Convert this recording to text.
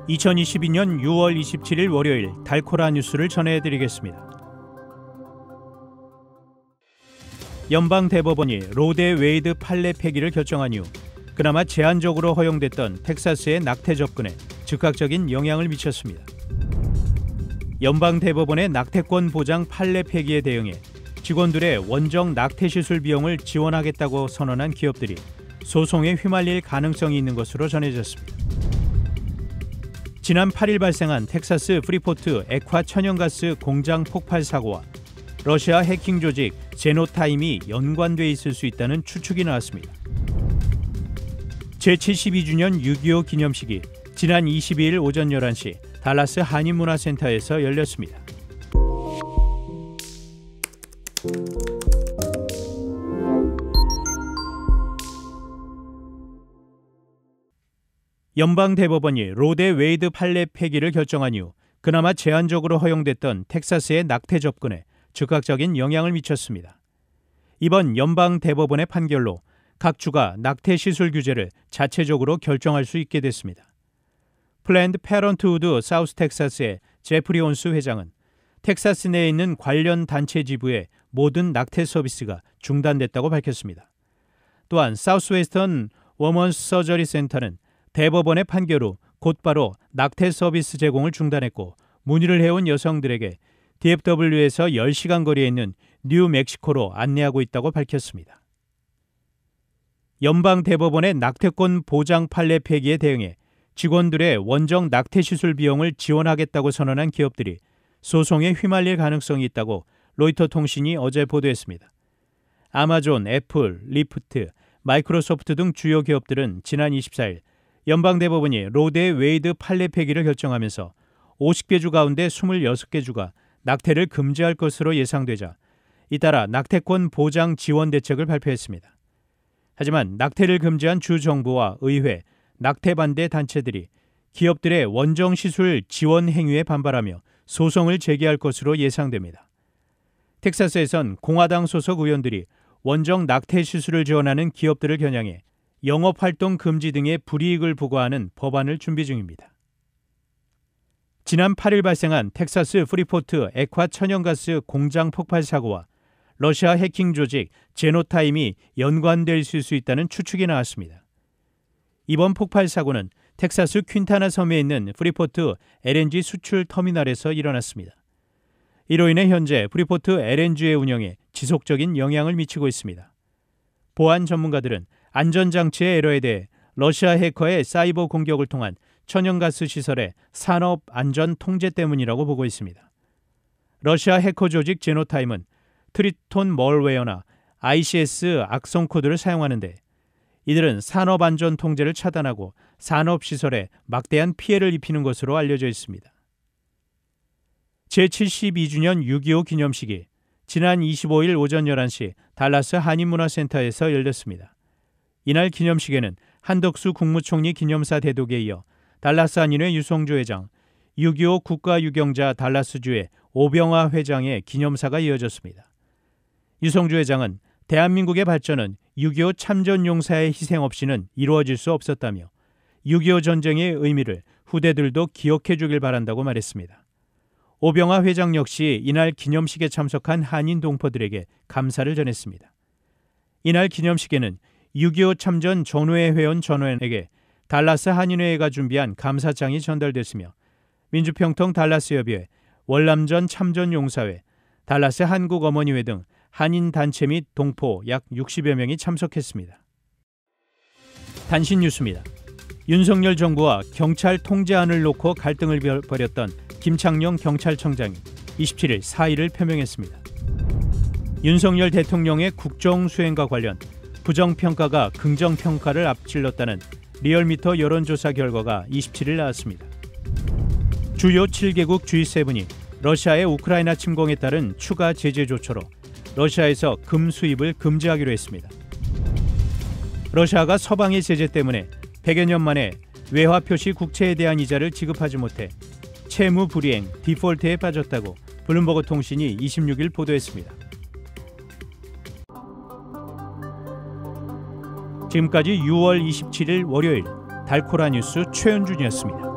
2022년 6월 27일 월요일 달코라 뉴스를 전해드리겠습니다. 연방대법원이 로데 웨이드 판례 폐기를 결정한 이후 그나마 제한적으로 허용됐던 텍사스의 낙태 접근에 즉각적인 영향을 미쳤습니다. 연방대법원의 낙태권 보장 판례 폐기에 대응해 직원들의 원정 낙태 시술 비용을 지원하겠다고 선언한 기업들이 소송에 휘말릴 가능성이 있는 것으로 전해졌습니다. 지난 8일 발생한 텍사스 프리포트 액화 천연가스 공장 폭발 사고와 러시아 해킹 조직 제노타임이 연관돼 있을 수 있다는 추측이 나왔습니다. 제72주년 6.25 기념식이 지난 22일 오전 11시 달라스 한인문화센터에서 열렸습니다. 연방대법원이 로데 웨이드 판례 폐기를 결정한 이후 그나마 제한적으로 허용됐던 텍사스의 낙태 접근에 즉각적인 영향을 미쳤습니다. 이번 연방대법원의 판결로 각 주가 낙태 시술 규제를 자체적으로 결정할 수 있게 됐습니다. 플랜드 패런트후드 사우스 텍사스의 제프리 온스 회장은 텍사스 내에 있는 관련 단체 지부의 모든 낙태 서비스가 중단됐다고 밝혔습니다. 또한 사우스웨스턴 워먼스 서저리 센터는 대법원의 판결 후 곧바로 낙태 서비스 제공을 중단했고 문의를 해온 여성들에게 DFW에서 10시간 거리에 있는 뉴멕시코로 안내하고 있다고 밝혔습니다. 연방대법원의 낙태권 보장 판례 폐기에 대응해 직원들의 원정 낙태 시술 비용을 지원하겠다고 선언한 기업들이 소송에 휘말릴 가능성이 있다고 로이터 통신이 어제 보도했습니다. 아마존, 애플, 리프트, 마이크로소프트 등 주요 기업들은 지난 24일 연방대법원이 로데 웨이드 판례 폐기를 결정하면서 50개 주 가운데 26개 주가 낙태를 금지할 것으로 예상되자 잇따라 낙태권 보장 지원 대책을 발표했습니다. 하지만 낙태를 금지한 주 정부와 의회, 낙태 반대 단체들이 기업들의 원정 시술 지원 행위에 반발하며 소송을 제기할 것으로 예상됩니다. 텍사스에선 공화당 소속 의원들이 원정 낙태 시술을 지원하는 기업들을 겨냥해 영업활동 금지 등의 불이익을 부과하는 법안을 준비 중입니다. 지난 8일 발생한 텍사스 프리포트 액화 천연가스 공장 폭발 사고와 러시아 해킹 조직 제노타임이 연관될 수 있다는 추측이 나왔습니다. 이번 폭발 사고는 텍사스 퀸타나 섬에 있는 프리포트 LNG 수출 터미널에서 일어났습니다. 이로 인해 현재 프리포트 LNG의 운영에 지속적인 영향을 미치고 있습니다. 보안 전문가들은 안전장치의 에러에 대해 러시아 해커의 사이버 공격을 통한 천연가스 시설의 산업 안전 통제 때문이라고 보고 있습니다. 러시아 해커 조직 제노타임은 트리톤 멀웨어나 ICS 악성 코드를 사용하는데 이들은 산업 안전 통제를 차단하고 산업 시설에 막대한 피해를 입히는 것으로 알려져 있습니다. 제72주년 6.25 기념식이 지난 25일 오전 11시 달라스 한인문화센터에서 열렸습니다. 이날 기념식에는 한덕수 국무총리 기념사 대독에 이어 달라스 한인회 유성조 회장, 6.25 국가유경자 달라스주의 오병화 회장의 기념사가 이어졌습니다. 유성조 회장은 대한민국의 발전은 6.25 참전용사의 희생 없이는 이루어질 수 없었다며 6.25 전쟁의 의미를 후대들도 기억해 주길 바란다고 말했습니다. 오병화 회장 역시 이날 기념식에 참석한 한인 동포들에게 감사를 전했습니다. 이날 기념식에는 6.25 참전 전후회 회원 전원에게 달라스 한인회가 준비한 감사장이 전달됐으며 민주평통 달라스협의회, 월남전 참전용사회, 달라스 한국어머니회 등 한인단체 및 동포 약 60여 명이 참석했습니다. 단신 뉴스입니다. 윤석열 정부와 경찰 통제안을 놓고 갈등을 벌였던 김창룡 경찰청장이 27일 사의를 표명했습니다. 윤석열 대통령의 국정수행과 관련 부정평가가 긍정평가를 앞질렀다는 리얼미터 여론조사 결과가 27일 나왔습니다. 주요 7개국 G7이 러시아의 우크라이나 침공에 따른 추가 제재 조처로 러시아에서 금 수입을 금지하기로 했습니다. 러시아가 서방의 제재 때문에 100여 년 만에 외화 표시 국채에 대한 이자를 지급하지 못해 채무 불이행, 디폴트에 빠졌다고 블룸버그 통신이 26일 보도했습니다. 지금까지 6월 27일 월요일 달코라 뉴스 최은준이었습니다.